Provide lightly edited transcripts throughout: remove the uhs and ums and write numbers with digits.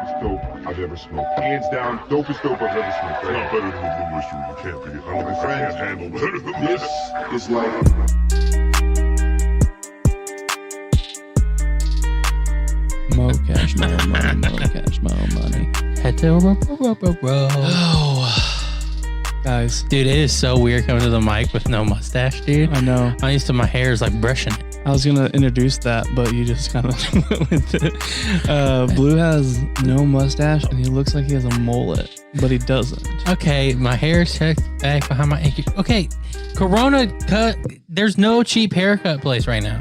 dopest dope I've ever smoked. Hands down, dopest dope I've ever smoked. It's not better than the Blue Oyster. You can't be. I don't think I can't handle better than This that. is like... Mo cash, mo money, mo cash, mo money. Head to Oh, guys, dude, it is so weird coming to the mic with no mustache, dude. I know. I'm used to my hair is like brushing it. I was gonna introduce that, but you just kind of went with it. Blue has no mustache, and he looks like he has a mullet, but he doesn't. Okay, my hair is checked back behind my ankle. Okay, Corona cut. There's no cheap haircut place right now.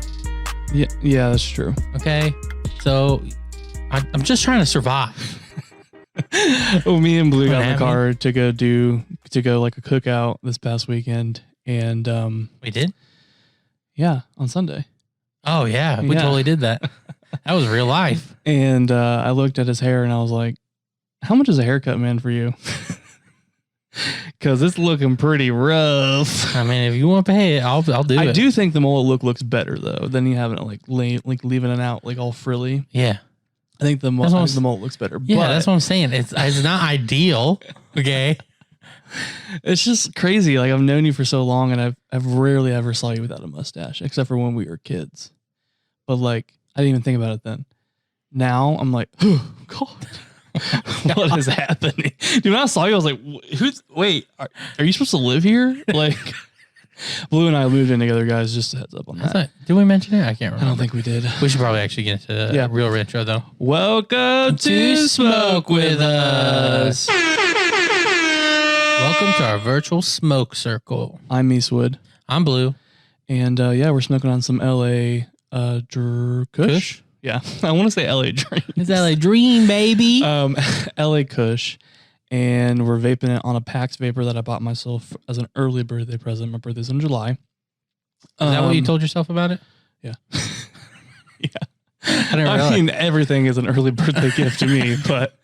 Yeah, that's true. Okay, so I'm just trying to survive. Oh, me and Blue got in the happening? car to go like a cookout this past weekend, and We did? yeah, on Sunday. Oh yeah, we totally did that. That was real life. And I looked at his hair, and I was like, "How much is a haircut, man, for you?" Because it's looking pretty rough. I mean, if you want to pay it, I'll do it. I do think the mullet look looks better though than you having it like leaving it out like all frilly. Yeah. I think the mullet looks better. Yeah, but that's what I'm saying. It's not ideal. Okay. it's just crazy. Like I've known you for so long, and I've rarely ever saw you without a mustache, except for when we were kids. But like I didn't even think about it then. Now I'm like, oh God. What is happening? Dude, when I saw you, I was like, wait, are you supposed to live here? Like, Blue and I moved in together, guys. Just a heads up on that. Did we mention it? I can't remember. I don't think we did. We should probably actually get into the real retro, though. Welcome to Smoke With Us. Welcome to our virtual smoke circle. I'm Eastwood. I'm Blue. And yeah, we're smoking on some LA Kush. Kush? Yeah, I want to say LA Dream. It's LA Dream, baby. LA Kush. And we're vaping it on a PAX vapor that I bought myself as an early birthday present. My birthday's in July. Is that what you told yourself about it? Yeah. Yeah. I didn't realize. I mean, everything is an early birthday gift to me, but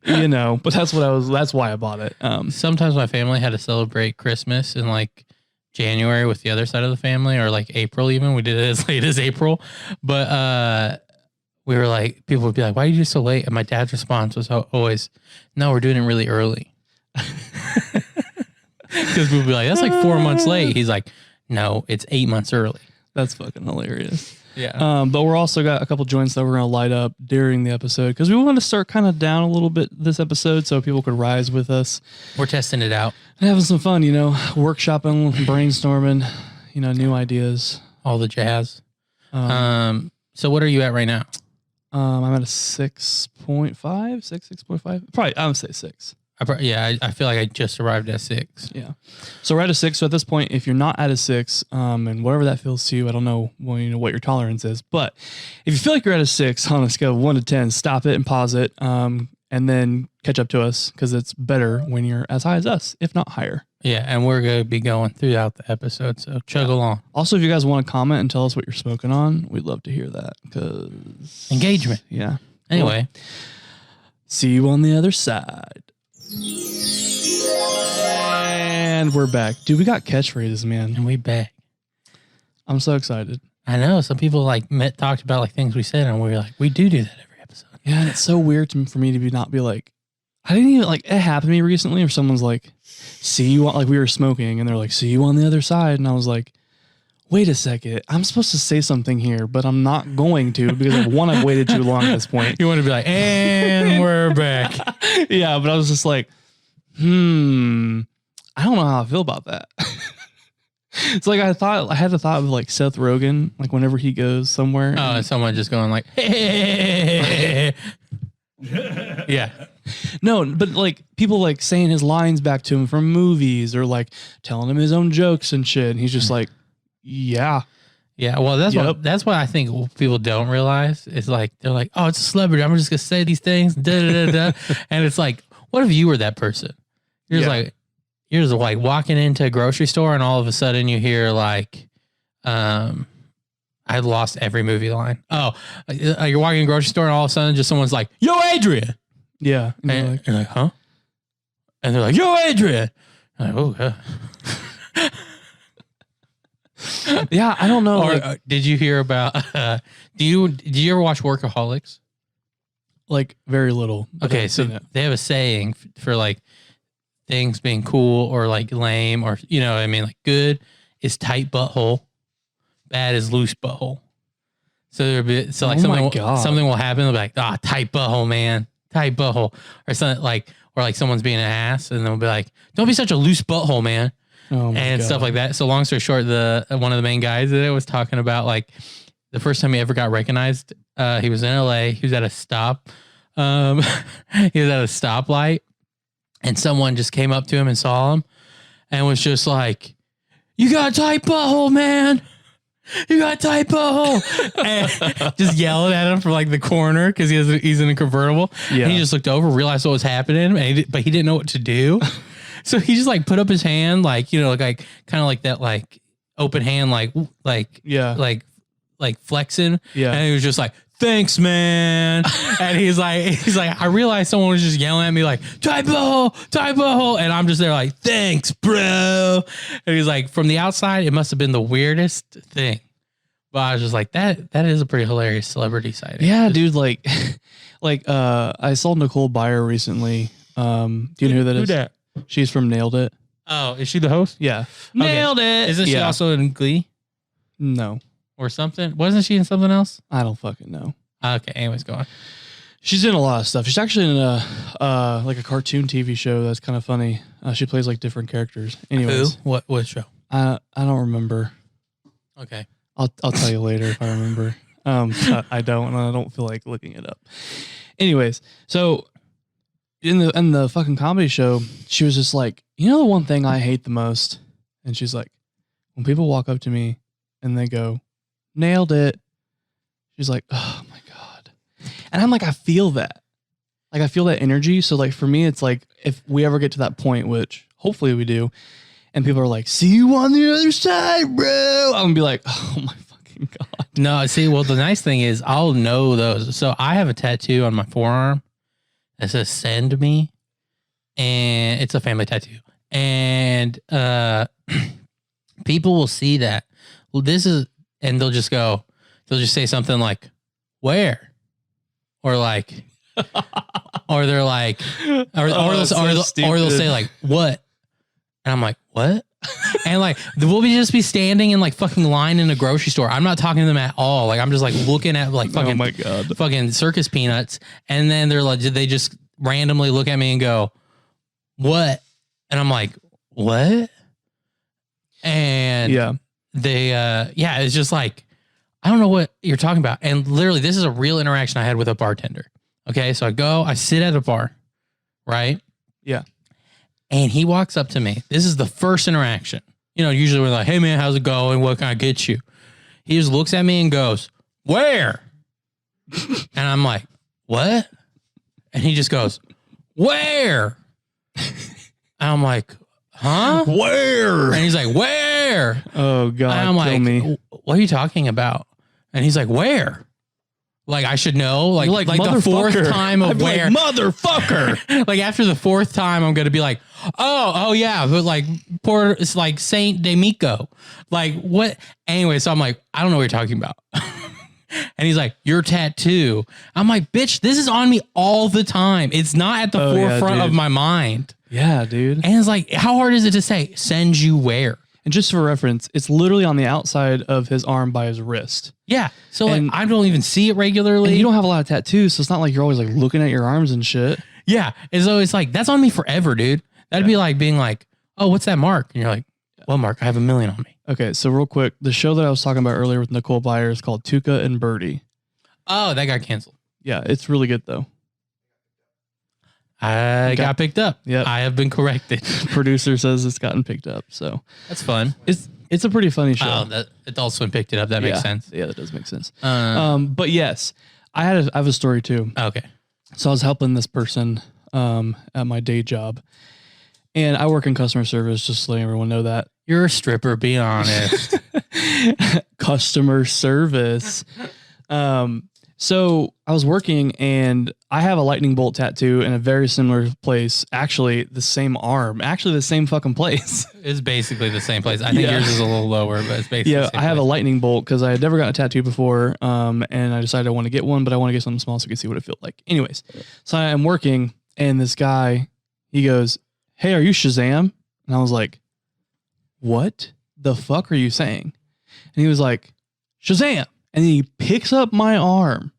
but that's why I bought it. Sometimes my family had to celebrate Christmas in like January with the other side of the family, or like April even. We did it as late as April. But we were like, people would be like, why are you so late? And my dad's response was always, no, we're doing it really early. Because people would be like, that's like 4 months late. He's like, no, it's 8 months early. That's fucking hilarious. Yeah. But we're also got a couple joints that we're going to light up during the episode because we want to start kind of down a little bit this episode so people could rise with us. We're testing it out. And having some fun, workshopping, brainstorming, new ideas. All the jazz. So what are you at right now? I'm at a 6.5, 6.5. Probably, I would say 6. I feel like I just arrived at 6. Yeah. So we're at a 6. So at this point, if you're not at a 6, and whatever that feels to you, I don't know, what your tolerance is. But if you feel like you're at a 6 on a scale of 1 to 10, stop it and pause it, and then catch up to us because it's better when you're as high as us, if not higher. Yeah, and we're going to be going throughout the episode, so chug along. Also, if you guys want to comment and tell us what you're smoking on, we'd love to hear that because engagement. Yeah. Anyway, see you on the other side. And we're back. Dude, we got catchphrases, man. And we back. I'm so excited. I know. Some people talked about like things we said, and we were like, we do that every episode. Yeah, and it's so weird for me to not be like, I didn't even it happened to me recently, or someone's like, see you on, we were smoking, and they're like, see you on the other side. And I was like, wait a second, I'm supposed to say something here, but I'm not going to because I've waited too long at this point. You want to be like, and we're back. Yeah, but I was just like, I don't know how I feel about that. It's like I had the thought of like Seth Rogen, like whenever he goes somewhere. Oh, and someone just going like, hey. Yeah. No, but like people like saying his lines back to him from movies or like telling him his own jokes and shit. And he's just like, yeah. Yeah. Well, that's what I think people don't realize. It's like, they're like, oh, it's a celebrity. I'm just going to say these things. And it's like, what if you were that person? You're just like walking into a grocery store and all of a sudden you hear like, I lost every movie line. Oh, you're walking in a grocery store and all of a sudden just someone's like, yo, Adrian. Yeah. And you're like, huh? And they're like, yo, Adrian. I'm like, oh, God. Yeah, I don't know. Or did you hear about, did you ever watch Workaholics? like very little. but Okay, I've so seen it. they have a saying for like things being cool or like lame or you know what I mean, like good is tight butthole, bad is loose butthole. So there'll be so like Oh my something God. something will happen. They'll be like, tight butthole, man, tight butthole, or something like, or like someone's being an ass, and they'll be like, don't be such a loose butthole, man, Oh my and God. stuff like that. So long story short, the one of the main guys that I was talking about, like the first time he ever got recognized, he was in LA. He was at a stop. He was at a stoplight, and someone just came up to him and saw him, and was just like, "You got a tight butthole, man. You got a tight butthole," and just yelling at him from like the corner because he's in a convertible. Yeah. And he just looked over, realized what was happening, but he didn't know what to do. So he just like put up his hand, like you know, like kind of like that, like open hand, like Yeah. like flexing. Yeah. And he was just like, "Thanks, man." And he's like, I realized someone was just yelling at me like, tight butthole. And I'm just there like, "Thanks, bro." And he's like, from the outside, it must have been the weirdest thing. But I was just like, that is a pretty hilarious celebrity sighting. Yeah, dude. Like, I saw Nicole Byer recently. Do you know who that is? that? She's from Nailed It. Oh, is she the host? Yeah. Nailed it. Isn't she Yeah. also in Glee No, or something? Wasn't she in something else? I don't fucking know. Okay, anyways, go on. She's in a lot of stuff. She's actually in a like a cartoon TV show that's kind of funny. She plays like different characters. Anyways, Who? What show? I don't remember. Okay. I'll tell you later if I remember. I don't, and I don't feel like looking it up. Anyways, so in the fucking comedy show, she was just like, you know, the one thing I hate the most, and she's like, when people walk up to me and they go, "Nailed it," she's like, "Oh my God," and I'm like, I feel that, like I feel that energy. So like for me, it's like if we ever get to that point, which hopefully we do, and people are like, "See you on the other side, bro," I'm gonna be like, "Oh my fucking God." No, see, well, the nice thing is I'll know those. So I have a tattoo on my forearm that says "Send Me," and it's a family tattoo. And people will see that. Well, this is, and they'll just say something like, "Where?" Or like, or they're like, or they'll say like, "What?" And I'm like, "What?" And like, we'll just be standing in like fucking line in a grocery store. I'm not talking to them at all. Like, I'm just like looking at like fucking, Oh my God. fucking circus peanuts. And then they just randomly look at me and go, "What?" And I'm like, "What?" And Yeah. it's just like, I don't know what you're talking about. And literally, this is a real interaction I had with a bartender. Okay. So I sit at a bar, right? Yeah. And he walks up to me. This is the first interaction. You know, usually we're like, "Hey man, how's it going? What can I get you?" He just looks at me and goes, "Where?" And I'm like, "What?" And he just goes, "Where?" And I'm like, "Huh? Where? And he's like, "Where?" Oh God. And I'm kill like, me. "What are you talking about?" And he's like, "Where?" Like I should know. Like You're like, the fourth "Motherfucker." time of I'd be like, where, "Motherfucker." like after the fourth time, I'm gonna be like, oh yeah, but like it's like Saint Demico. Like what? Anyway, so I'm like, I don't know what you're talking about. And he's like, "Your tattoo." I'm like, "Bitch, this is on me all the time. It's not at the Oh, yeah, forefront of dude. my mind." Yeah, dude. And it's like, how hard is it to say "send you where"? And just for reference, it's literally on the outside of his arm by his wrist. Yeah. So like, And- I don't even see it regularly. And you don't have a lot of tattoos, so it's not like you're always like looking at your arms and shit. Yeah. And so it's like, that's on me forever, dude. That'd be like being like, "Oh, what's that mark?" And you're like, "Well, Mark, I have 1,000,000 on me." Okay, so real quick, the show that I was talking about earlier with Nicole Byer is called Tuca and Birdie. Oh, that got canceled. Yeah, it's really good though. I got picked up. Yep. I have been corrected. Producer says it's gotten picked up, so That's fun. it's a pretty funny show. Oh, that Adult Swim picked it up. That makes Yeah. sense. Yeah, that does make sense. But But yes, I have a story too. okay. So I was helping this person at my day job, and I work in customer service. Just letting everyone know that. You're a stripper. Be honest. Customer service. So I was working and I have a lightning bolt tattoo in a very similar place. Actually, the same arm. Actually, the same fucking place. It's basically the same place. I think yours is a little lower, but it's basically the same I have a place. lightning bolt because I had never gotten a tattoo before. And I decided I want to get one, but I want to get something small so I can see what it feels like. Anyways, so I'm working and this guy, he goes, "Hey, are you Shazam?" And I was like, "What the fuck are you saying?" And he was like, "Shazam." And he picks up my arm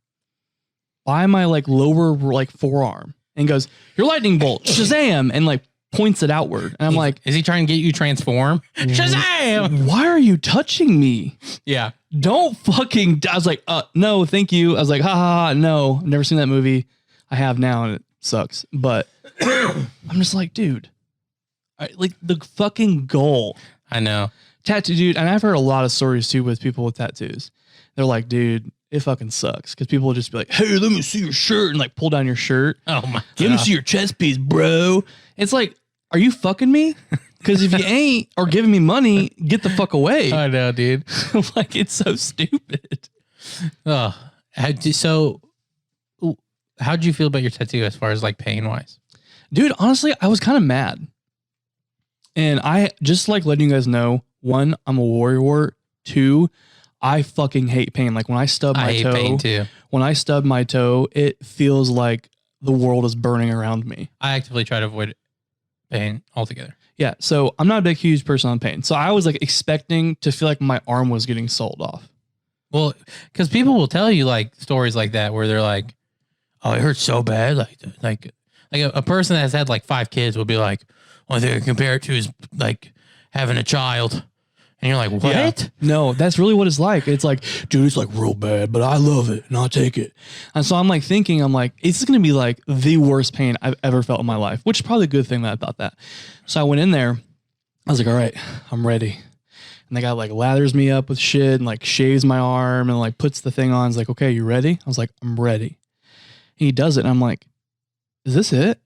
by my like lower like forearm and goes, "Your lightning bolt, Shazam," and like points it outward. And I'm like, is he trying to get you transform? Shazam! "Why are you touching me? Yeah. Don't fucking." I was like, "No, thank you." I was like, "Ha ha ha, no, I've never seen that movie." I have now and it sucks. But I'm just like, dude, like the fucking goal. I know. Tattoo, dude. And I've heard a lot of stories too with people with tattoos. They're like, dude, it fucking sucks. Because people will just be like, "Hey, let me see your shirt," and like pull down your shirt. Oh my "Let me see your chest piece, bro." It's like, are you fucking me? Because if you ain't or giving me money, get the fuck away. I know, dude. Like, it's so stupid. Oh, so how'd you feel about your tattoo as far as like pain wise? Dude, honestly, I was kind of mad. And I just like letting you guys know, one, I'm a warrior. Two, I fucking hate pain. Like when I stub my I hate toe, pain too. when I stub my toe, it feels like the world is burning around me. I actively try to avoid pain altogether. Yeah. So I'm not a big, huge person on pain. So I was like expecting to feel like my arm was getting sawed off. Well, because people will tell you like stories like that where they're like, "Oh, it hurts so bad." Like a person that's had like 5 kids will be like, "Well, I think I can compare it to is like having a child." And you're like, "What?" Yeah. No, that's really what it's like. It's like, dude, it's like real bad, but I love it and I'll take it. And so I'm like thinking, I'm like, it's going to be like the worst pain I've ever felt in my life, which is probably a good thing that I thought that. So I went in there. I was like, all right, I'm ready. And the guy like lathers me up with shit and like shaves my arm and like puts the thing on. He's like, "Okay, you ready?" I was like, "I'm ready." And he does it. And I'm like, "Is this it?"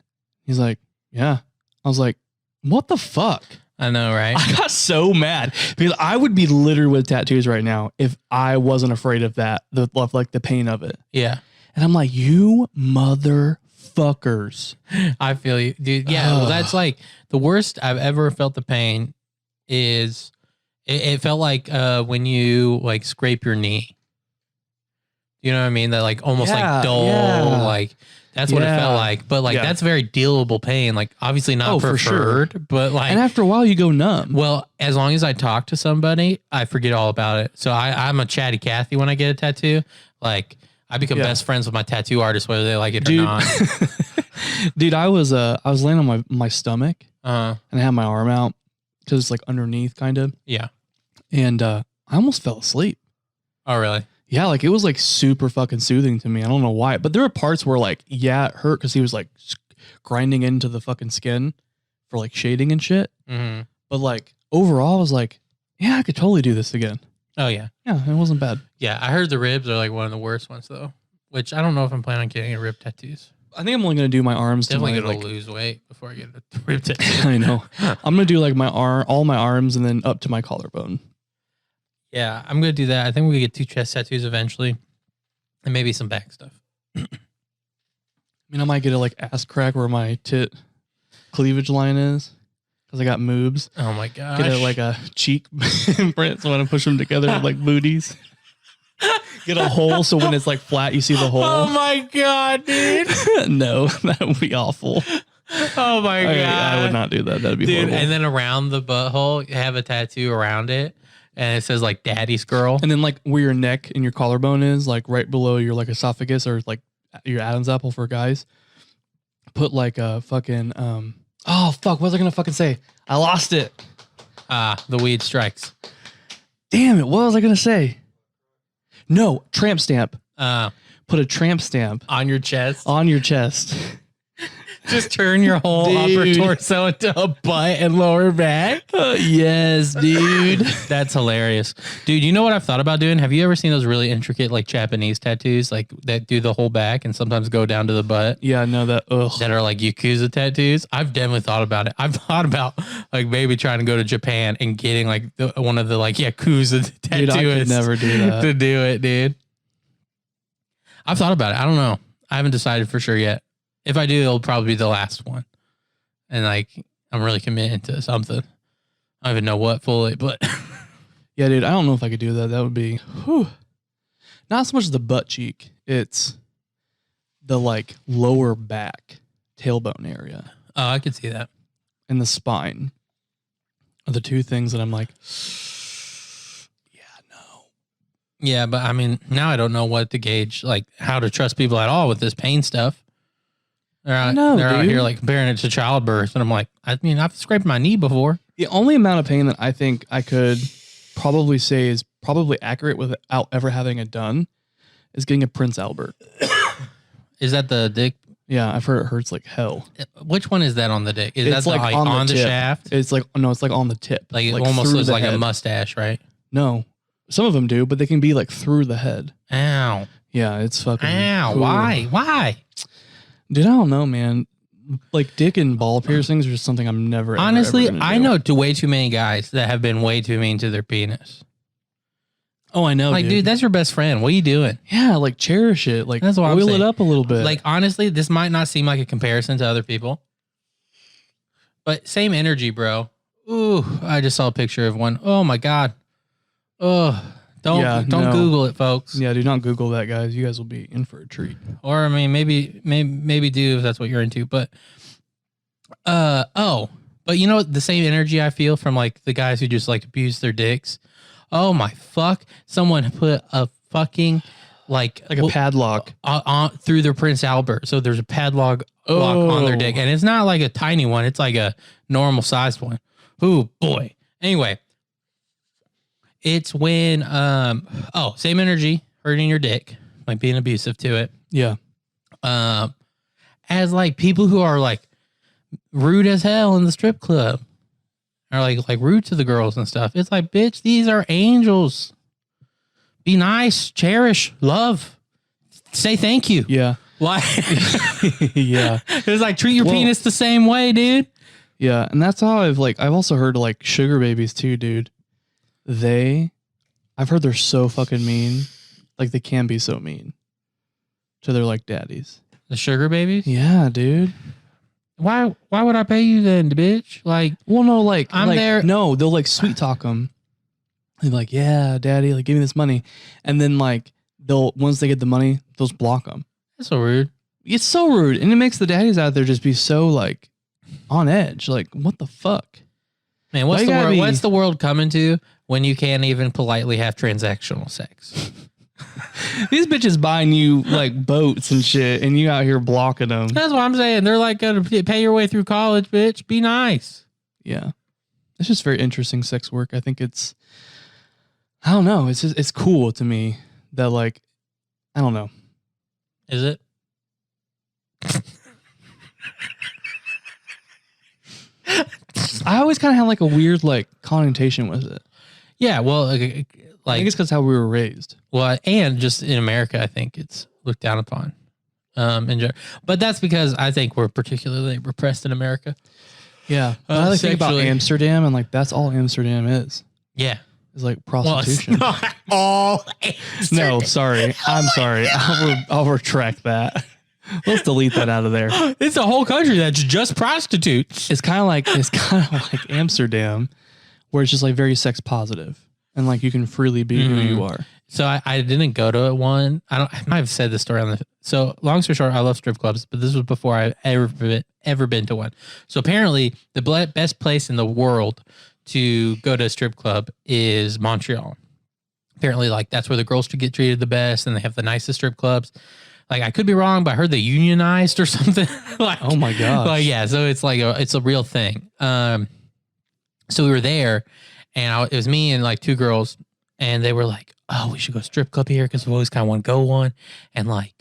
He's like, "Yeah." I was like, "What the fuck?" I know, right? I got so mad because I would be littered with tattoos right now if I wasn't afraid of that, like the pain of it. Yeah. And I'm like, you motherfuckers. I feel you, dude. Yeah. Well, that's like the worst I've ever felt the pain is it felt like when you like scrape your knee. You know what I mean? That like almost like dull, like that's what it felt like. But like that's very dealable pain. Like obviously not preferred, but like, and after a while you go numb. Well, as long as I talk to somebody, I forget all about it. So I'm a chatty Cathy when I get a tattoo. Like I become best friends with my tattoo artist, whether they like it or not. Dude, I was laying on my stomach and I had my arm out because it's like underneath kind of. Yeah. And I almost fell asleep. Oh, really? Yeah, like it was like super fucking soothing to me. I don't know why, but there were parts where like, it hurt because he was like grinding into the fucking skin for like shading and shit. Mm-hmm. But like overall, I was like, yeah, I could totally do this again. Oh, yeah. Yeah, it wasn't bad. Yeah, I heard the ribs are like one of the worst ones though, which I don't know if I'm planning on getting any rib tattoos. I think I'm only going to do my arms. Definitely to going to lose weight before I get a rib tattoo. I know. I'm going to do like all my arms and then up to my collarbone. Yeah, I'm going to do that. I think we get 2 chest tattoos eventually and maybe some back stuff. I mean, I might get a like ass crack where my tit cleavage line is because I got moobs. Oh my gosh. Get like a cheek imprint so when I push them together with like booties. Get a hole so when it's like flat, you see the hole. Oh my God, dude. No, that would be awful. Oh my God. I would not do that. That'd be horrible. And then around the butthole, have a tattoo around it. And it says like "Daddy's girl." And then like where your neck and your collarbone is, like right below your like esophagus or like your Adam's apple for guys, put like a fucking oh fuck, what was I gonna fucking say? I lost it. The weed strikes. Damn it, what was I gonna say? No, tramp stamp. Put a tramp stamp On your chest. on your chest. Just turn your whole upper torso into a butt and lower back. Yes, dude. That's hilarious. Dude, you know what I've thought about doing? Have you ever seen those really intricate like Japanese tattoos like that do the whole back and sometimes go down to the butt? Yeah, I know that. Ugh. That are like Yakuza tattoos. I've definitely thought about it. I've thought about like maybe trying to go to Japan and getting like one of the like Yakuza tattoos. Dude, I could never do that. To do it, dude. I've thought about it. I don't know. I haven't decided for sure yet. If I do, it'll probably be the last one. And like, I'm really committed to something. I don't even know what fully, but Yeah, dude, I don't know if I could do that. That would be not so much the butt cheek. It's the like lower back tailbone area oh, I could see that. and the spine are the two things that I'm like, yeah, no. Yeah, but I mean, now I don't know what to gauge, like how to trust people at all with this pain stuff. They're out, they're out here like comparing it to childbirth, and I'm like, I mean, I've scraped my knee before. The only amount of pain that I think I could probably say is probably accurate without ever having it done is getting a Prince Albert. Is that the dick? Yeah, I've heard it hurts like hell. Which one is that on the dick? Is It's that like the, on the tip. shaft? It's like, no, it's like on the tip. Like it almost through looks the like a head. mustache, right? No, some of them do, but they can be like through the head. Ow. Yeah, it's fucking. Ow. cool. Why? Dude, I don't know, man. Like dick and ball piercings are just something I'm never. Honestly, ever I know way too many guys that have been way too mean to their penis. Oh, I know. Like, dude, that's your best friend. What are you doing? yeah, like cherish it. Like, That's what I'm oil saying. it up a little bit. Like, honestly, this might not seem like a comparison to other people, but same energy, bro. Ooh, I just saw a picture of one. Oh my God. Oh, don't no. Google it, folks. yeah, do not Google that, guys. You guys will be in for a treat. Or I mean, maybe do if that's what you're into. But but you know the same energy I feel from like the guys who just like abuse their dicks. Oh my fuck! Someone put a fucking like a padlock on through their Prince Albert. So there's a padlock lock on their dick, and it's not like a tiny one. It's like a normal sized one. Ooh boy. Anyway, it's when same energy hurting your dick, like being abusive to it. Yeah. As like people who are like rude as hell in the strip club, or like rude to the girls and stuff. It's like, bitch, these are angels. Be nice, cherish, love, say thank you. Yeah. Why? Yeah. It's like treat your penis the same way, dude. Yeah, and that's how I've also heard like sugar babies too, dude. I've heard they're so fucking mean. Like they can be so mean to their like daddies. The sugar babies? Yeah, dude. Why would I pay you then, bitch? Like, well, no, like I'm like, there. No, they'll like sweet talk them. They're like, yeah, daddy, like give me this money, and then like they'll once they get the money, they'll just block them. That's so rude. It's so rude, and it makes the daddies out there just be so like on edge. Like, what the fuck? Man, what's the world coming to when you can't even politely have transactional sex? These bitches buying you like boats and shit, and you out here blocking them. That's what I'm saying. They're like gonna pay your way through college, bitch. Be nice. Yeah, it's just very interesting sex work. I think I don't know. It's cool to me that like, I don't know. Is it? I always kind of had like a weird like connotation with it. Yeah. Well, I think it's because how we were raised. Well, and just in America, I think it's looked down upon. But that's because I think we're particularly repressed in America. Yeah. I like think about Amsterdam, and like that's all Amsterdam is. Yeah. It's like prostitution. Well, it's not all Amsterdam. No, sorry. I'm sorry. I'll retract that. Let's delete that out of there. It's a whole country that's just prostitutes. It's kind of like Amsterdam, where it's just like very sex positive, and like you can freely be who you are. So I didn't go to one. I might have said this story on the. So long story short, I love strip clubs, but this was before I ever been to one. So apparently, the best place in the world to go to a strip club is Montreal. Apparently, like that's where the girls should get treated the best, and they have the nicest strip clubs. Like I could be wrong, but I heard they unionized or something. Like, oh my god! Like yeah, so it's like it's a real thing. So we were there, and it was me and like two girls, and they were like, "Oh, we should go strip club here because we always kind of want to go one." And like,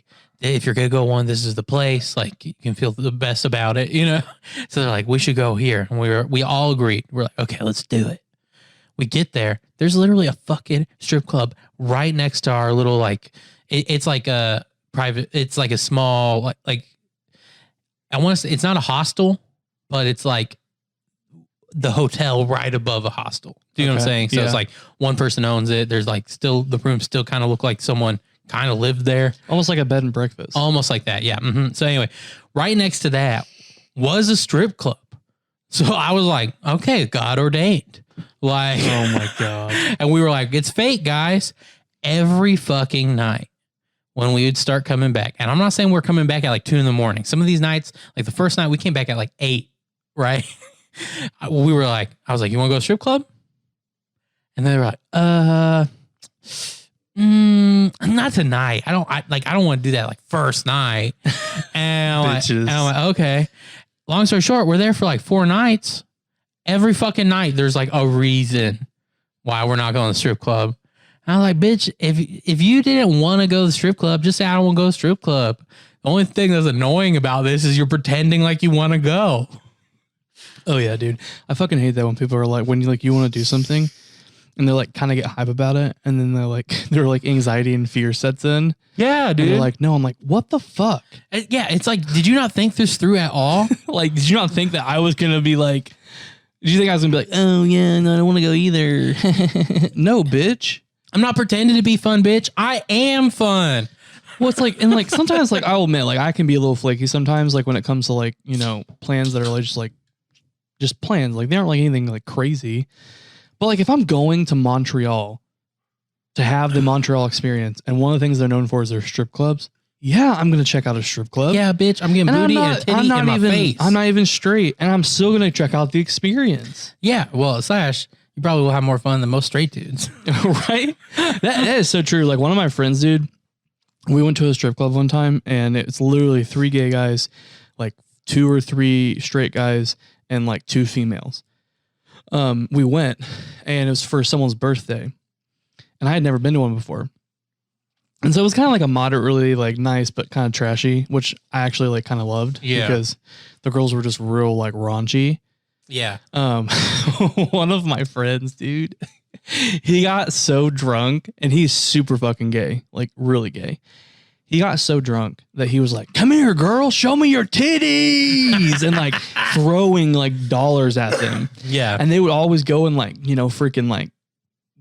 if you're gonna go one, this is the place. Like you can feel the best about it, you know. So they're like, "We should go here," and we all agreed. We're like, "Okay, let's do it." We get there. There's literally a fucking strip club right next to our little like. It's like a private. It's like a small like. I want to say it's not a hostel, but it's like the hotel right above a hostel. Do you know what I'm saying? So it's like one person owns it. There's like still the rooms still kind of look like someone kind of lived there. Almost like a bed and breakfast. Almost like that. Yeah. So anyway, right next to that was a strip club. So I was like, okay, God ordained. Like, Oh my God. and we were like, it's fate, guys. Every fucking night when we would start coming back. And I'm not saying we're coming back at like 2 a.m. Some of these nights, like the first night we came back at like 8, right? We were like, I was like, you want to go to the strip club? And they were like, not tonight. I don't want to do that like first night. And I'm like, okay. Long story short, we're there for like 4 nights. Every fucking night, there's like a reason why we're not going to the strip club. And I'm like, bitch, if you didn't want to go to the strip club, just say I don't want to go to the strip club. The only thing that's annoying about this is you're pretending like you want to go. Oh yeah, dude. I fucking hate that when people are like, when you want to do something and they're like kind of get hype about it. And then they're like anxiety and fear sets in. Yeah, dude. And they're like, no, I'm like, what the fuck? Yeah. It's like, did you not think this through at all? Like, did you not think that I was going to be like, did you think I was going to be like, oh yeah, no, I don't want to go either. No, bitch. I'm not pretending to be fun, bitch. I am fun. Well, it's like, and like sometimes like I'll admit, like I can be a little flaky sometimes, like when it comes to like, you know, plans that are like just plans, like they aren't like anything like crazy. But like if I'm going to Montreal to have the Montreal experience, and one of the things they're known for is their strip clubs. Yeah, I'm gonna check out a strip club. Yeah, bitch, I'm getting booty and a titty in my face. I'm not even straight, and I'm still gonna check out the experience. Yeah, well, slash, you probably will have more fun than most straight dudes. Right? That is so true. Like one of my friends, dude, we went to a strip club one time and it's literally 3 gay guys, like 2 or 3 straight guys and like 2 females. We went and it was for someone's birthday and I had never been to one before. And so it was kind of like a moderately like nice, but kind of trashy, which I actually like kind of loved because the girls were just real like raunchy. Yeah. One of my friends, dude, he got so drunk and he's super fucking gay, like really gay. He got so drunk that he was like, come here, girl, show me your titties. And like throwing like dollars at them. Yeah. And they would always go and like, you know, freaking like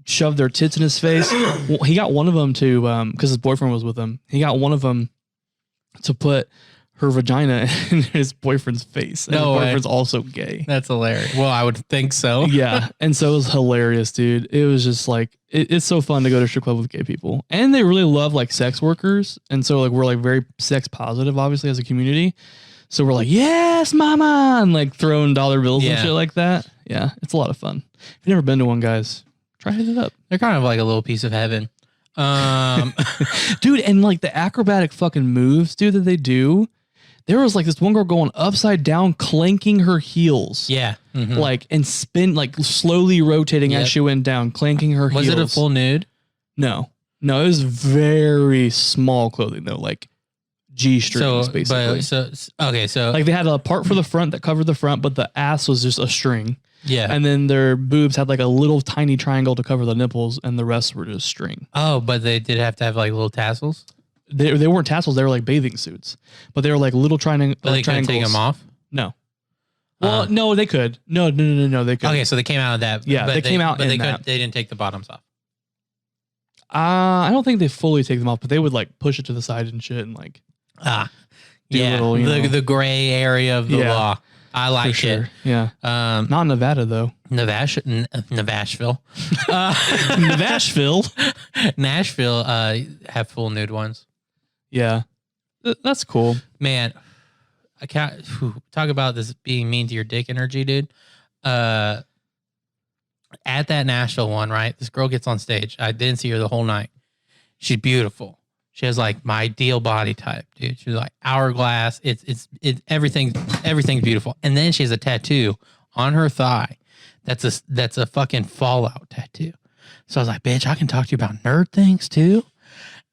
shove their tits in his face. Well, he got one of them to, cause his boyfriend was with him. He got one of them to put her vagina in his boyfriend's face. And his boyfriend's also gay. That's hilarious. Well, I would think so. Yeah. And so it was hilarious, dude. It was just like, it's so fun to go to a strip club with gay people. And they really love like sex workers. And so like, we're like very sex positive, obviously, as a community. So we're like, yes, mama. And like throwing dollar bills and shit like that. Yeah. It's a lot of fun. If you've never been to one, guys, try to hit it up. They're kind of like a little piece of heaven. Dude. And like the acrobatic fucking moves, dude, that they do. There was like this one girl going upside down, clanking her heels. Yeah. Mm-hmm. Like, and spin, like slowly rotating as she went down, clanking her heels. Was it a full nude? No. No, it was very small clothing though, like G-strings basically. So like they had a part for the front that covered the front, but the ass was just a string. Yeah. And then their boobs had like a little tiny triangle to cover the nipples and the rest were just string. Oh, but they did have to have like little tassels? They weren't tassels, they were like bathing suits. But they were like little triangles. But they couldn't take them off? No. Well, no, they could. No, they could. Okay, so they came out of that. Yeah, they came out but in that. They didn't take the bottoms off. I don't think they fully take them off, but they would like push it to the side and shit and like do little, the gray area of the law. I like it. Yeah. Not in Nevada though. Nashville. Nashville have full nude ones. Yeah. That's cool. Man, I can't talk about this being mean to your dick energy, dude. At that Nashville one, right? This girl gets on stage. I didn't see her the whole night. She's beautiful. She has like my ideal body type, dude. She's like hourglass. It's everything's beautiful. And then she has a tattoo on her thigh. That's a fucking Fallout tattoo. So I was like, bitch, I can talk to you about nerd things too.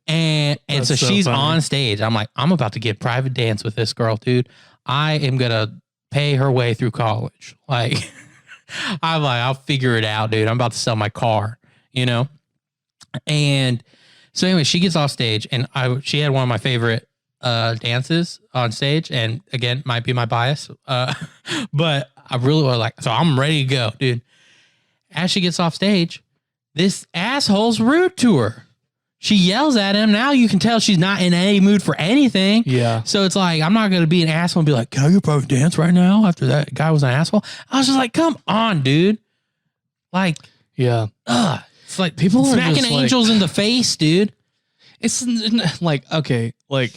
And so she's funny. On stage. I'm like, I'm about to get private dance with this girl, dude. I am gonna pay her way through college. Like, I'm like, I'll figure it out, dude. I'm about to sell my car, you know? And so anyway, she gets off stage and she had one of my favorite dances on stage. And again, might be my bias. But I really was like, so I'm ready to go, dude. As she gets off stage, this asshole's rude to her. She yells at him. Now you can tell she's not in any mood for anything. Yeah. So it's like, I'm not going to be an asshole and be like, can I get private dance right now after that guy was an asshole? I was just like, come on, dude. Like, Yeah. it's like People are smacking just like- angels in the face, dude. It's like, okay, like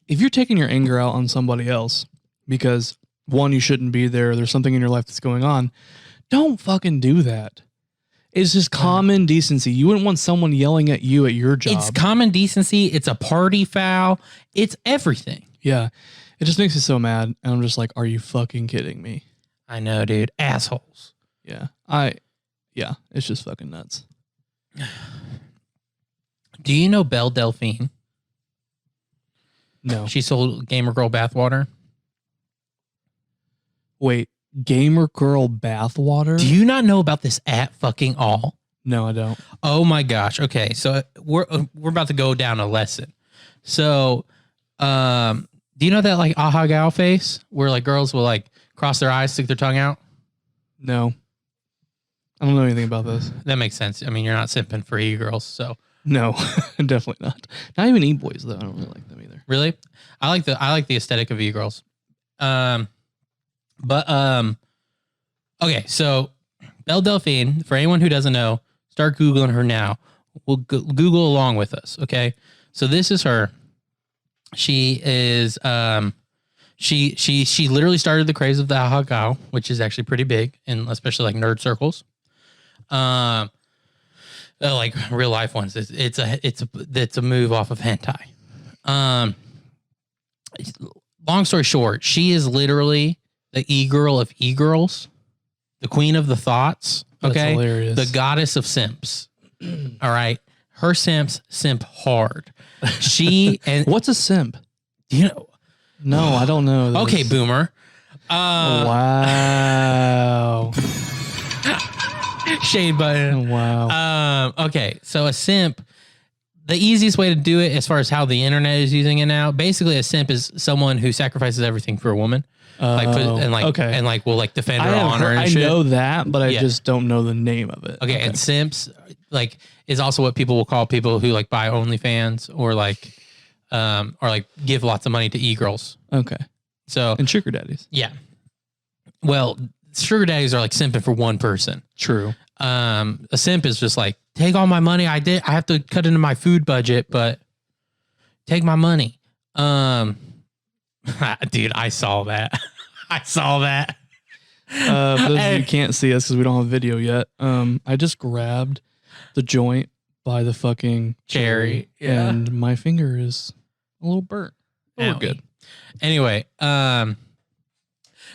if you're taking your anger out on somebody else because one, you shouldn't be there, or there's something in your life that's going on, don't fucking do that. It's just common decency. You wouldn't want someone yelling at you at your job. It's common decency. It's a party foul. It's everything. Yeah. It just makes me so mad. And I'm just like, are you fucking kidding me? I know, dude. Assholes. Yeah. Yeah. It's just fucking nuts. Do you know Belle Delphine? No. She sold Gamer Girl bathwater. Wait, gamer girl bathwater? Do you not know about this at fucking all? No, I don't. Oh my gosh. Okay, so we're about to go down a lesson. So, do you know that like aha gal face where like girls will like cross their eyes, stick their tongue out? No. I don't know anything about this. That makes sense. I mean, you're not simping for e-girls, so No, definitely not. Not even e-boys though. I don't really like them either. really, I like the aesthetic of e-girls. Okay, so Belle Delphine, for anyone who doesn't know, start Googling her now. We'll Google along with us, okay? So this is her. She is, she literally started the craze of the aha gal, which is actually pretty big, and especially like nerd circles. Like real life ones. It's a move off of hentai. Long story short, she is literally the e-girl of e-girls, the queen of the thoughts. That's Okay, hilarious. the goddess of simps. All right, her simp hard. She and What's a simp? you know. No, I don't know. This. Okay, boomer. Wow. Shade button. Wow. Okay, so a simp. The easiest way to do it, as far as how the internet is using it now, basically a simp is someone who sacrifices everything for a woman, Okay. and like will like defend I her have honor heard, and I shit. know that, but I Yeah. just don't know the name of it. Okay, and simps like is also what people will call people who like buy OnlyFans or like give lots of money to e-girls. Okay. So And sugar daddies. yeah, well, sugar daddies are like simping for one person. True. A simp is just like, take all my money. I have to cut into my food budget, but take my money. Dude, I saw that. I saw that. For those of you who can't see us because we don't have video yet. I just grabbed the joint by the fucking Cherry, yeah. and my finger is a little burnt. But we're Owie. good. Anyway,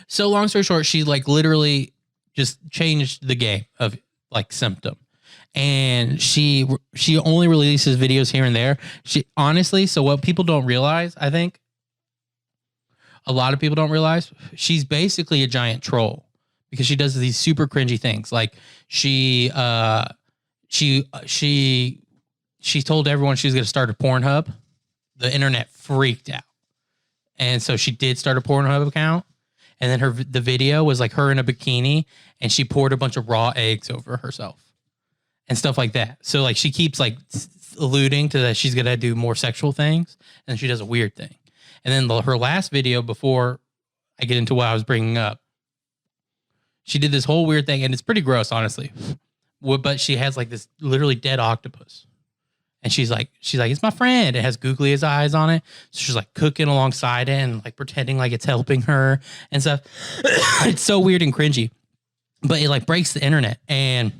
so long story short, she like literally just changed the game of like symptom. And she only releases videos here and there. She honestly, so what people don't realize, I think a lot of people don't realize, she's basically a giant troll because she does these super cringy things. Like she told everyone she was going to start a Pornhub. The internet freaked out. And so she did start a Pornhub account. And then the video was like her in a bikini and she poured a bunch of raw eggs over herself and stuff like that. So like she keeps like alluding to that she's going to do more sexual things and she does a weird thing. And then her last video, before I get into what I was bringing up, she did this whole weird thing and it's pretty gross, honestly. But she has like this literally dead octopus. And she's like, it's my friend. It has googly eyes on it. So she's like cooking alongside it and like pretending like it's helping her and stuff. It's so weird and cringy, but it like breaks the internet. And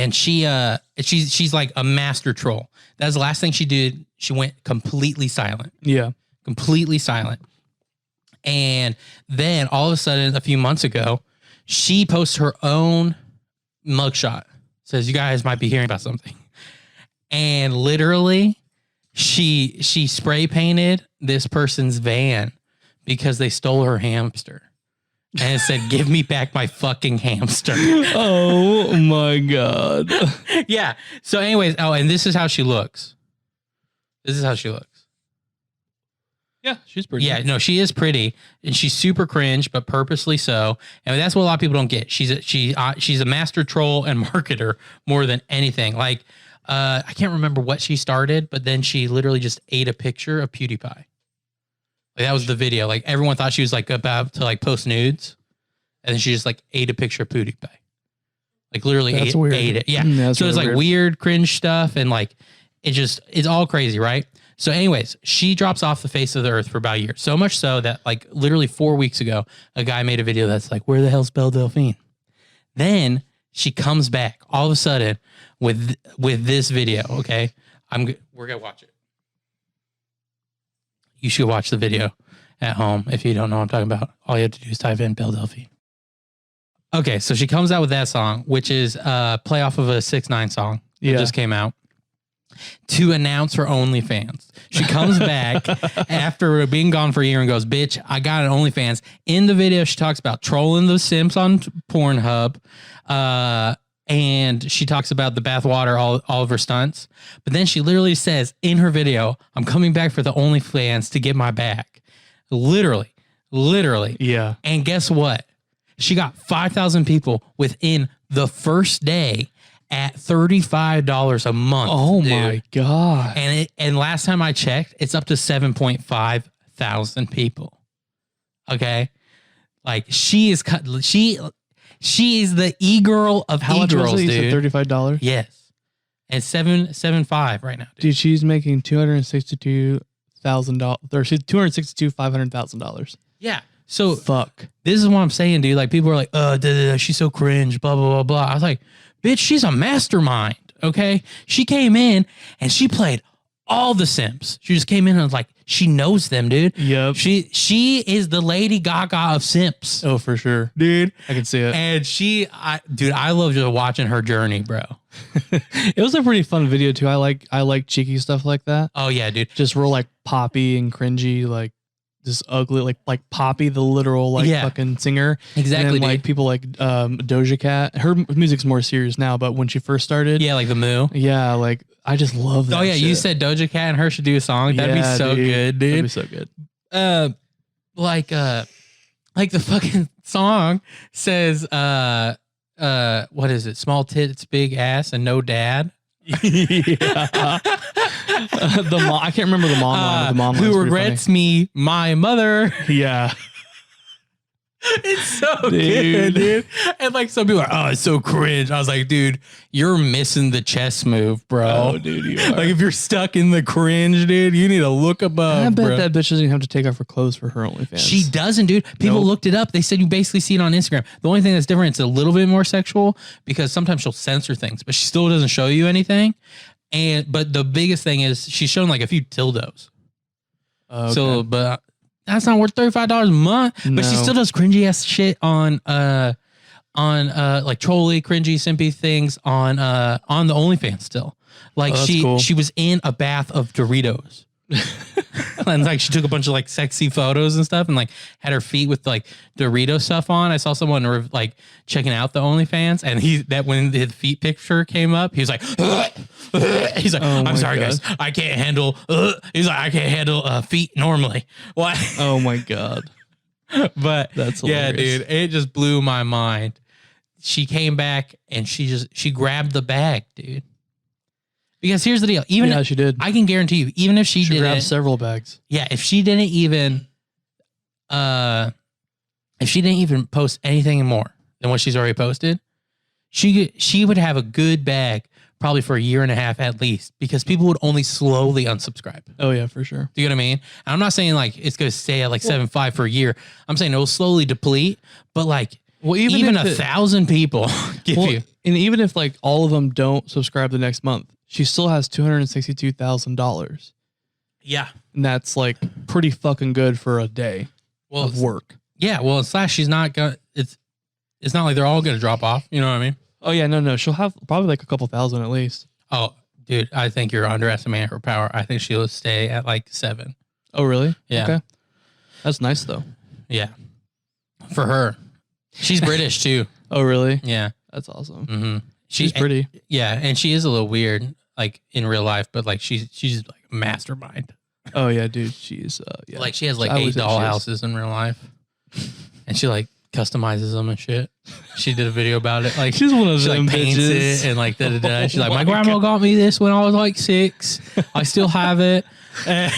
she's like a master troll. That's the last thing she did. She went completely silent. Yeah. Completely silent. And then all of a sudden, a few months ago, she posts her own mugshot. Says, you guys might be hearing about something. And literally, she spray painted this person's van because they stole her hamster. And it said, give me back my fucking hamster. Oh my God. Yeah. So anyways, and this is how she looks. This is how she looks. Yeah, she's pretty. Yeah, no, she is pretty, and she's super cringe, but purposely so. And that's what a lot of people don't get. She's a master troll and marketer more than anything. Like, I can't remember what she started, but then she literally just ate a picture of PewDiePie. Like that was the video. Like everyone thought she was like about to like post nudes, and then she just like ate a picture of PewDiePie. Like literally ate it. Yeah. So it's like weird cringe stuff, and like it's all crazy, right? So anyways, she drops off the face of the earth for about a year. So much so that like literally 4 weeks ago, a guy made a video that's like, where the hell's Belle Delphine? Then she comes back all of a sudden with this video. Okay. We're going to watch it. You should watch the video at home. If you don't know what I'm talking about, all you have to do is type in Belle Delphine. Okay. So she comes out with that song, which is play off of a 6ix9ine song that just came out, to announce her OnlyFans. She comes back after being gone for a year and goes, bitch, I got an OnlyFans. In the video, she talks about trolling the simps on Pornhub. And she talks about the bathwater, all of her stunts. But then she literally says in her video, I'm coming back for the OnlyFans to get my back. Literally. Yeah. And guess what? She got 5,000 people within the first day at $35 a month. Oh dude. my God. And last time I checked, it's up to 7.5 thousand people. Okay. Like she is the e-girl of how much e-girls, was it? dude. You said $35? Yes. And 7.5 right now. Dude, she's making $262,000 or she's $500,000. Yeah. So fuck. This is what I'm saying, dude. Like people are like, she's so cringe, blah, blah, blah, blah. I was like, bitch, she's a mastermind. Okay. She came in and she played all the simps. She just came in and was like, she knows them, dude. Yep. She is the Lady Gaga of simps. Oh, for sure. Dude. I can see it. And I love just watching her journey, bro. It was a pretty fun video too. I like cheeky stuff like that. Oh yeah, dude. Just real like poppy and cringy, like just ugly, like Poppy, the literal fucking singer. Exactly. And then, like people like Doja Cat. Her music's more serious now, but when she first started, yeah, like the Moo. Yeah, like I just love that. Oh yeah, shit. you said Doja Cat and her should do a song. That'd be so good, dude. That'd be so good. Like the fucking song says, what is it? Small tits, big ass, and no dad. Yeah. I can't remember the mom line. The mom who regrets me, my mother. Yeah. It's so good, dude. And like some people are, oh, it's so cringe. I was like, dude, you're missing the chess move, bro. Oh, dude, you are. Like if you're stuck in the cringe, dude, you need to look above. I bet that bitch doesn't have to take off her clothes for her OnlyFans. She doesn't, dude. People looked it up. They said you basically see it on Instagram. The only thing that's different, it's a little bit more sexual because sometimes she'll censor things, but she still doesn't show you anything. But the biggest thing is she's shown like a few dildos. Okay. So, but that's not worth $35 a month. No. But she still does cringy ass shit on like trolly, cringy, simpy things on the OnlyFans still. Like she was in a bath of Doritos. And like she took a bunch of like sexy photos and stuff and like had her feet with like Dorito stuff on. I saw someone like checking out the OnlyFans and when the feet picture came up, he was like, he's like, I'm sorry guys, I can't handle, he's like, I can't handle feet normally. Why? Oh my God. But that's hilarious. Yeah, dude, it just blew my mind. She came back and she grabbed the bag, dude. Because here's the deal. Even she did. I can guarantee you, even if she grabbed several bags. Yeah, if she didn't even post anything more than what she's already posted, she would have a good bag probably for a year and a half at least, because people would only slowly unsubscribe. Oh yeah, for sure. Do you know what I mean? And I'm not saying like it's gonna stay at like 7.5 for a year. I'm saying it will slowly deplete, but like even 1,000 people give you. And even if like all of them don't subscribe the next month, she still has $262,000. Yeah. And that's like pretty fucking good for a day of work. Yeah. Well, / she's not gonna, it's not like they're all going to drop off. You know what I mean? Oh yeah. No. She'll have probably like a couple thousand at least. Oh, dude, I think you're underestimating her power. I think she'll stay at like 7. Oh, really? Yeah. Okay. That's nice though. Yeah. For her. She's British too. Oh, really? Yeah. That's awesome. Mm-hmm. She's pretty. Yeah. And she is a little weird, like in real life, but like she's like a mastermind. Oh yeah, dude. She's like she has like 8 dollhouses in real life. And she like customizes them and shit. She did a video about it. Like She's one of she them like paints bitches. it and like da. She's like, Oh my my grandma got me this when I was like 6. I still have it. I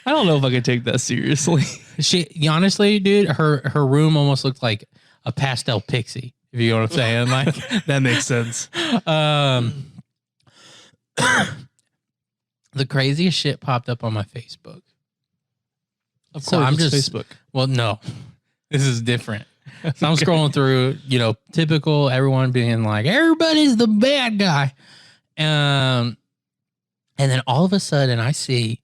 don't know if I could take that seriously. She honestly, dude, her room almost looked like a pastel pixie. If you know what I'm saying, like That makes sense. The craziest shit popped up on my Facebook. Of So course, I'm it's just- Facebook. Well, no, this is different. So I'm scrolling through, typical everyone being like, everybody's the bad guy. And then all of a sudden I see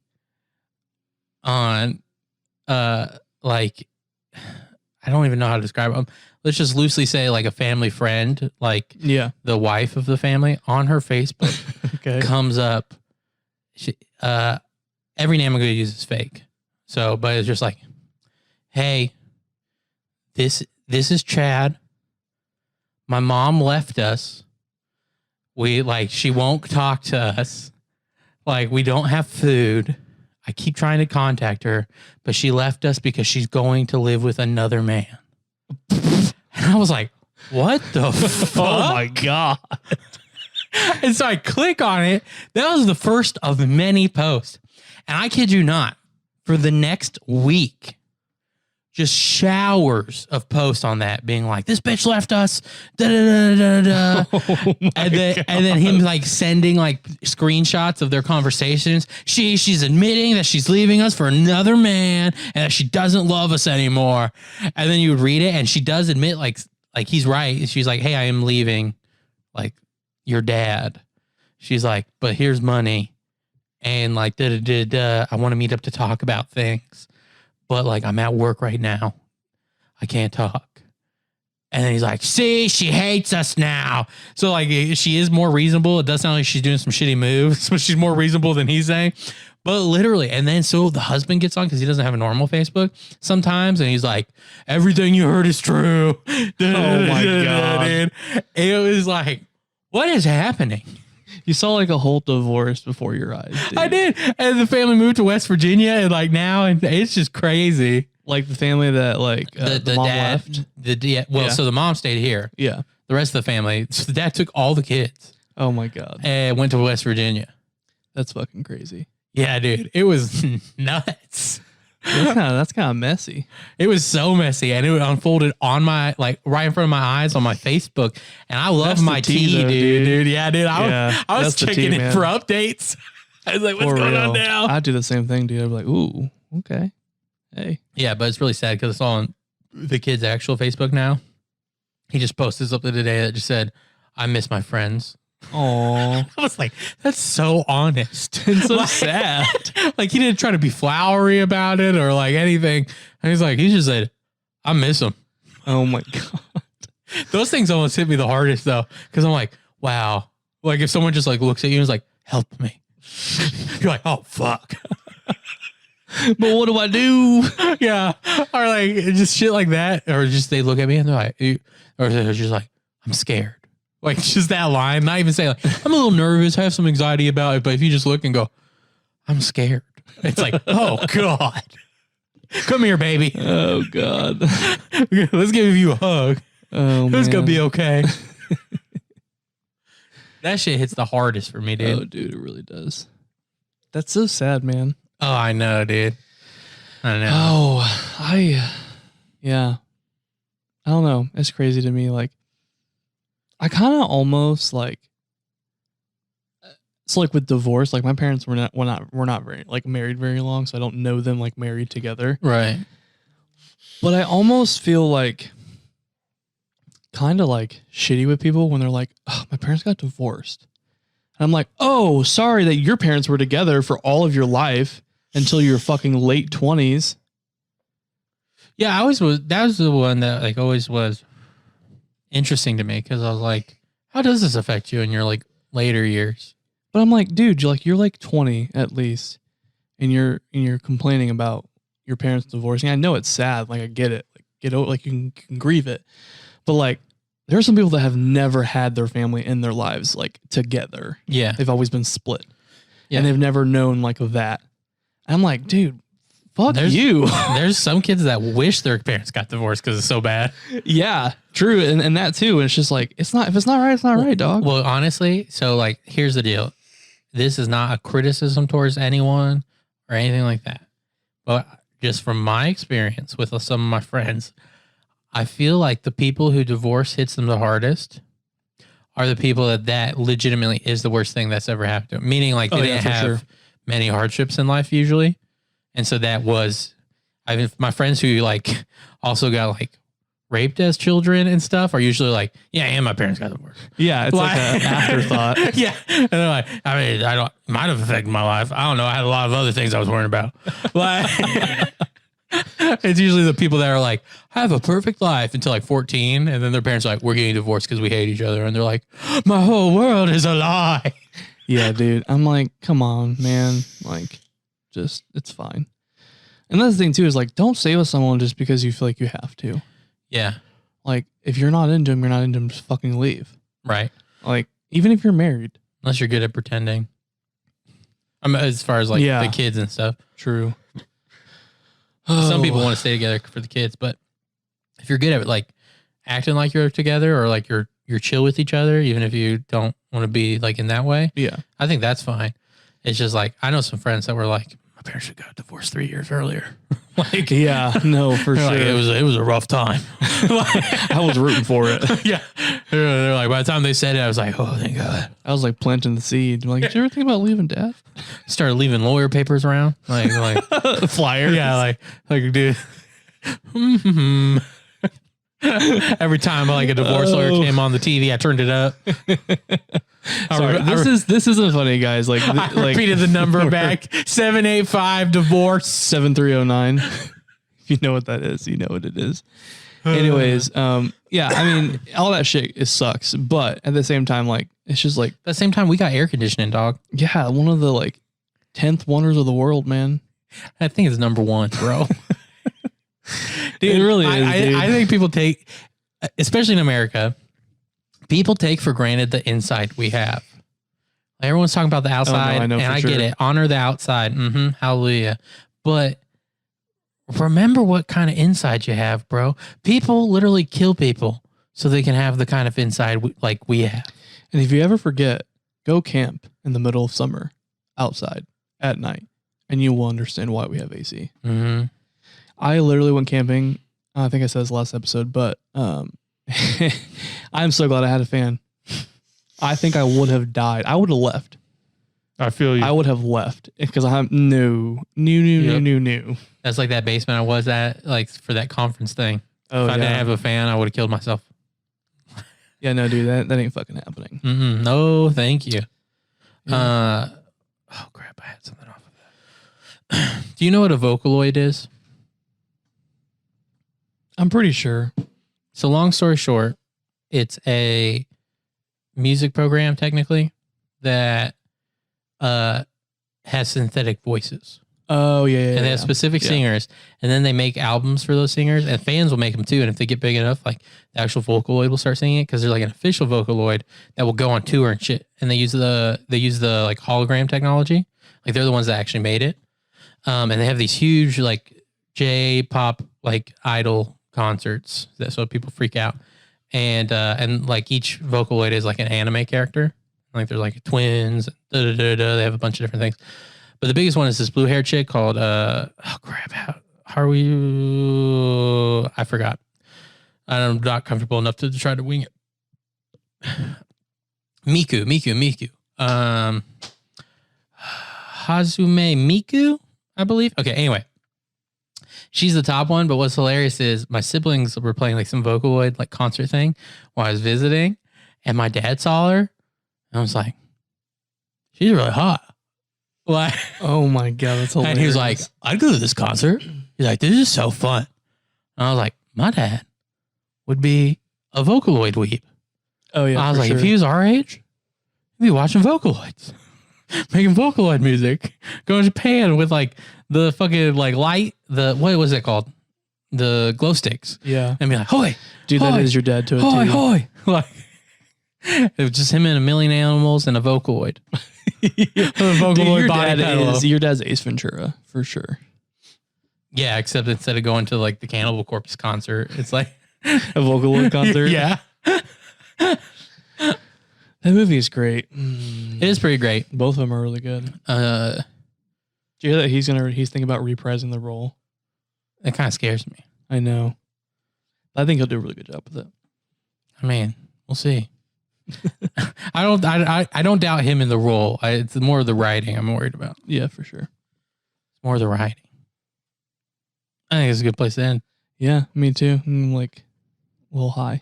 on, like, I don't even know how to describe them. Let's just loosely say like a family friend, like Yeah. the wife of the family on her Facebook Okay. comes up. She, every name I'm going to use is fake. So, but it's just like, hey, this is Chad. My mom left us. She won't talk to us. Like, we don't have food. I keep trying to contact her, but she left us because she's going to live with another man. And I was like, what the fuck? Oh my God. And so I click on it. That was the first of many posts. And I kid you not, for the next week, just showers of posts on that being like, this bitch left us. Da, da, da, da, da. Oh my And then him like sending like screenshots of their conversations. She's admitting that she's leaving us for another man and that she doesn't love us anymore. And then you would read it and she does admit like he's right. She's like, hey, I am leaving like your dad. She's like, but here's money. And like, I want to meet up to talk about things. But like, I'm at work right now. I can't talk. And then he's like, see, she hates us now. So like, she is more reasonable. It does sound like she's doing some shitty moves, but she's more reasonable than he's saying. But literally, and then so the husband gets on because he doesn't have a normal Facebook sometimes. And he's like, everything you heard is true. Oh my God. And it was like, what is happening? You saw like a whole divorce before your eyes. Dude. I did. And the family moved to West Virginia and like now, and it's just crazy. Like the family that like the mom dad left. Well, Yeah. so the mom stayed here. Yeah. The rest of the family, so the dad took all the kids Oh my God. and went to West Virginia. That's fucking crazy. Yeah, dude, it was nuts. That's kind of messy. It was so messy, and it unfolded on my right in front of my eyes on my Facebook. And I love That's my the tea, tea, though, dude. dude. Yeah, dude. Yeah, I was that's the tea, checking it man. for updates. I was like, what's For going real. on now? I do the same thing, dude. I'm like, ooh, okay. Hey. Yeah, but it's really sad because it's all on the kid's actual Facebook now. He just posted something today that just said, I miss my friends. Oh, I was like, that's so honest. it's so Like- sad. Like he didn't try to be flowery about it or like anything. And he's like, he just said, I miss him. Oh my God. Those things almost hit me the hardest though. Cause I'm like, wow. Like if someone just like looks at you and is like, help me. You're like, oh fuck. But what do I do? Yeah. Or like just shit like that. Or just they look at me and they're like, or they're just like, I'm scared. Like just that line, not even say like, I'm a little nervous, I have some anxiety about it. But if you just look and go, I'm scared. It's like, oh God. Come here, baby. Oh God. Let's give you a hug. Oh man. It's gonna be okay. That shit hits the hardest for me, dude. Oh dude, it really does. That's so sad, man. Oh, I know, dude. I know. Oh, yeah. I don't know. It's crazy to me. Like, I kind of almost like, so like with divorce, like my parents were not very like married very long, so I don't know them like married together. Right. But I almost feel like kind of like shitty with people when they're like, oh, my parents got divorced. And I'm like, oh, sorry that your parents were together for all of your life until your fucking late 20s. Yeah, I always was. That was the one that like always was interesting to me because I was like, how does this affect you in your like later years? But I'm like, dude, you're like 20 at least, and you're complaining about your parents divorcing. I know it's sad. Like I get it. Like get over. Like you can grieve it. But like there are some people that have never had their family in their lives like together. Yeah. They've always been split. Yeah. And they've never known like that. And I'm like, dude, fuck you. There's some kids that wish their parents got divorced because it's so bad. Yeah, true. And that too. And it's just like, if it's not right, it's not right, dog. Well, honestly, so like, here's the deal. This is not a criticism towards anyone or anything like that. But just from my experience with some of my friends, I feel like the people who divorce hits them the hardest are the people that legitimately is the worst thing that's ever happened to them. Meaning like they didn't have many hardships in life usually. And so that was, my friends who like also got like raped as children and stuff are usually like, yeah, and my parents got divorced. Yeah, it's like an afterthought. Yeah. And they're like, I mean, I don't, might have affected my life. I don't know. I had a lot of other things I was worrying about. Like, it's usually the people that are like, I have a perfect life until like 14. And then their parents are like, we're getting divorced because we hate each other. And they're like, my whole world is a lie. Yeah, dude. I'm like, come on, man. Like, just, it's fine. And that's the thing too, is like, don't stay with someone just because you feel like you have to. Yeah. Like, if you're not into him, you're not into him, just fucking leave. Right. Like, even if you're married. Unless you're good at pretending. I mean, as far as like the kids and stuff. True. Some people want to stay together for the kids, but if you're good at like acting like you're together or like you're chill with each other, even if you don't want to be like in that way, yeah, I think that's fine. It's just like, I know some friends that were like, my parents should got divorced 3 years earlier. Like, yeah, no, for sure. Like, it was a rough time. I was rooting for it. Yeah. They're like, by the time they said it, I was like, oh, thank God. I was like planting the seed. I'm like, did you ever think about leaving Dad? Started leaving lawyer papers around. Like flyers. Yeah. Like, dude. Every time like a divorce lawyer came on the TV, I turned it up. Sorry, this isn't funny, guys. Like, I repeated the number back: 785 divorce 7309. If you know what that is, you know what it is. Anyways, yeah, I mean, all that shit sucks, but at the same time, like, it's just like at the same time we got air conditioning, dog. Yeah, one of the like 10th wonders of the world, man. I think it's number one, bro. Dude, it really is. I think people take, especially in America, people take for granted the inside we have. Like, everyone's talking about the outside, and I get it. Honor the outside. Hallelujah. But remember what kind of inside you have, bro. People literally kill people so they can have the kind of inside like we have. And if you ever forget, go camp in the middle of summer outside at night, and you will understand why we have AC. Mm-hmm. I literally went camping. I think I said this last episode, but I'm so glad I had a fan. I think I would have died. I would have left. I feel you. I would have left because I'm new. That's like that basement I was at, like for that conference thing. Oh, if I didn't have a fan, I would have killed myself. Yeah, no, dude, that ain't fucking happening. No, thank you. Yeah. Oh crap, I had something off of that. Do you know what a Vocaloid is? I'm pretty sure. So long story short, it's a music program technically that has synthetic voices. Oh yeah, and they have specific singers, and then they make albums for those singers, and fans will make them too. And if they get big enough, like the actual Vocaloid will start singing it because there's like an official Vocaloid that will go on tour and shit. And they use the like hologram technology. Like they're the ones that actually made it. And they have these huge like J-pop like idol concerts so people freak out. And like each Vocaloid is like an anime character. Like there's like twins. They have a bunch of different things. But the biggest one is this blue hair chick called oh crap, how are we? I forgot. I'm not comfortable enough to try to wing it. Miku. Hazume Miku, I believe. Okay, anyway. She's the top one, but what's hilarious is my siblings were playing like some Vocaloid like concert thing while I was visiting, and my dad saw her, and I was like, she's really hot. Like, oh my God, that's hilarious. And he was like, I'd go to this concert. He's like, this is so fun. And I was like, my dad would be a Vocaloid weeb. Oh yeah. I was like, if he was our age, he'd be watching Vocaloids, making Vocaloid music, going to Japan with like the fucking like light, what was it called? The glow sticks. Yeah. And be like, hoy. Dude, hoy, that is your dad to a hoy, T. hoy. Like, it was just him and a million animals and a Vocaloid. Dude, your dad's Ace Ventura for sure. Yeah, except instead of going to like the Cannibal Corpse concert, it's like A Vocaloid concert. Yeah. That movie is great. It is pretty great. Both of them are really good. Did you hear that he's thinking about reprising the role? It kind of scares me. I know. I think he'll do a really good job with it. I mean, we'll see. I don't doubt him in the role. It's more of the writing I'm worried about. Yeah, for sure. It's more of the writing. I think it's a good place to end. Yeah, me too. I'm like a little high.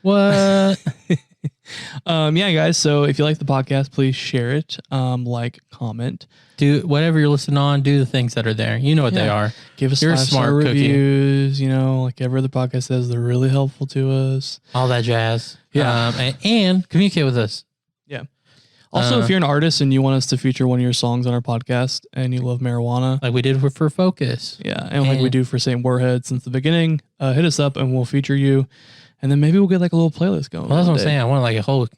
What? Yeah, guys. So if you like the podcast, please share it. Like, comment. Do whatever you're listening on. Do the things that are there. You know what they are. Give us You're a 5-star smart cookie. reviews. You know, like every other podcast says, they're really helpful to us. All that jazz. Yeah. And communicate with us. Yeah. Also, if you're an artist and you want us to feature one of your songs on our podcast and you love marijuana, Like we did for Focus. yeah, and like we do for St. Warhead since the beginning, hit us up and we'll feature you. And then maybe we'll get like a little playlist going. Well, that's what I'm saying. I want like I want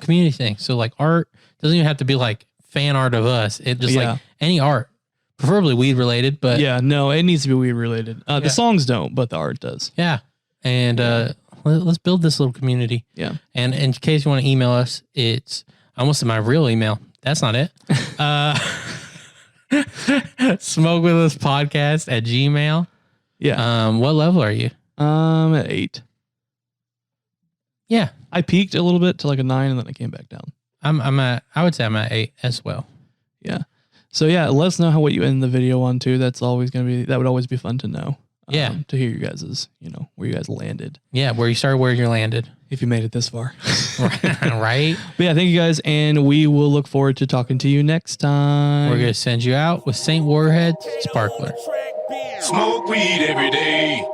a community thing. So like art doesn't even have to be like fan art of us. It just like any art, preferably weed related, but yeah, no, it needs to be weed related. The songs don't, but the art does. yeah. And let's build this little community. Yeah. And in case you want to email us, it's I almost said my real email. That's not it. smokewithuspodcast@gmail. Yeah. What level are you? At 8. Yeah. I peaked a little bit to like a 9 and then I came back down. I would say I'm at 8 as well. Yeah. So yeah, let us know what you end the video on too. That would always be fun to know. Yeah. To hear you guys's, where you guys landed. Yeah, where you started, where you landed. If you made it this far. Right? But yeah, thank you guys, and we will look forward to talking to you next time. We're going to send you out with St. Warhead's Sparkler. Smoke weed every day.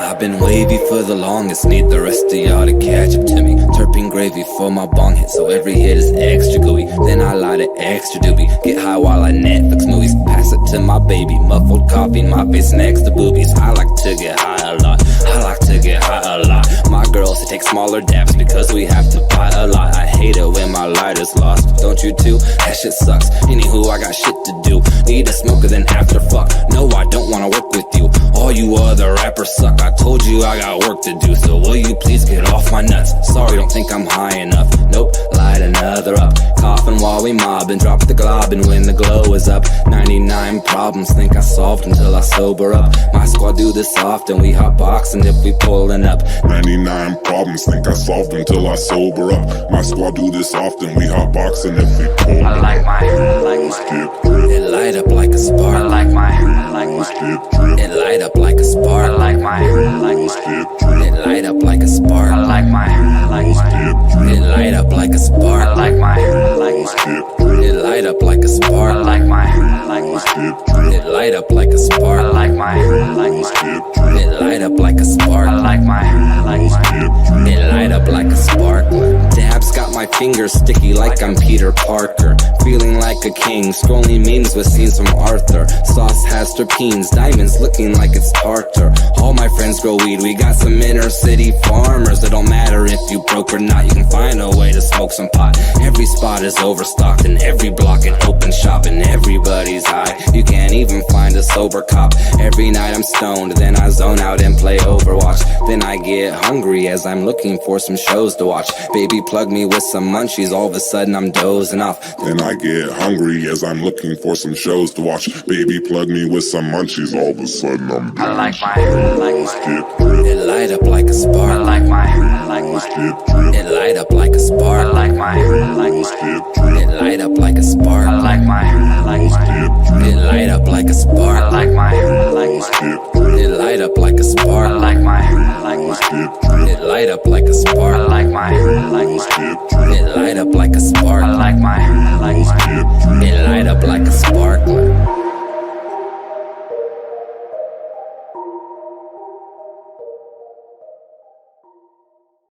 I've been wavy for the longest, need the rest of y'all to catch up to me. Terpene gravy for my bong hit, so every hit is extra gooey. Then I light it extra doobie, get high while I Netflix movies. Pass it to my baby, muffled coffee, my face next to boobies. I like to get high a lot, I like to get high a lot. My girls, they take smaller dabs because we have to buy a lot. I hate it when my lighter's lost, don't you too? That shit sucks, anywho I got shit to do. Need a smoker then after fuck, no I don't wanna work with you. All you other rappers suck, I told you I got work to do, so will you please get off my nuts? Sorry, don't think I'm high enough. Nope, light another up. Coughing while we mobbing, drop the glob and when the glow is up. 99 problems, think I solved until I sober up. My squad do this often, we hot boxing if we pulling up. 99 problems, think I solved until I sober up. My squad do this often, we hot boxing if we pull up. It light up like a spark. I like my It light up like a spark. I like my It light up like a spark. I like my It light up like a spark. I like my It light up like a spark. I like my It light up like a spark. I like my It light up like a spark. I like my It light up like a spark. Dabs got my fingers sticky like I'm Peter Parker. Feeling like a king, scrolling memes with scenes from Arthur. Sauce has terpenes, diamonds looking like it's tartar. All my friends grow weed, we got some inner city farmers. It don't matter if you broke or not, you can find a way to smoke some pot. Every spot is overstocked and every block an open shop. And everybody's high, you can't even find a sober cop. Every night I'm stoned, then I zone out and play Overwatch. Then I get hungry as I'm looking for some shows to watch. Baby plug me with some munchies, all of a sudden I'm dozing off. Then I get hungry as I'm looking for some shows to watch. Baby plug me with some munchies, all of a sudden I'm I like my It light up like a spark. I like my It light up like a spark. I like my It light up like a spark. I like my It light up like a spark. I like my It light up like a spark. I like my It light up like a spark. I like my It light up like a spark. I like my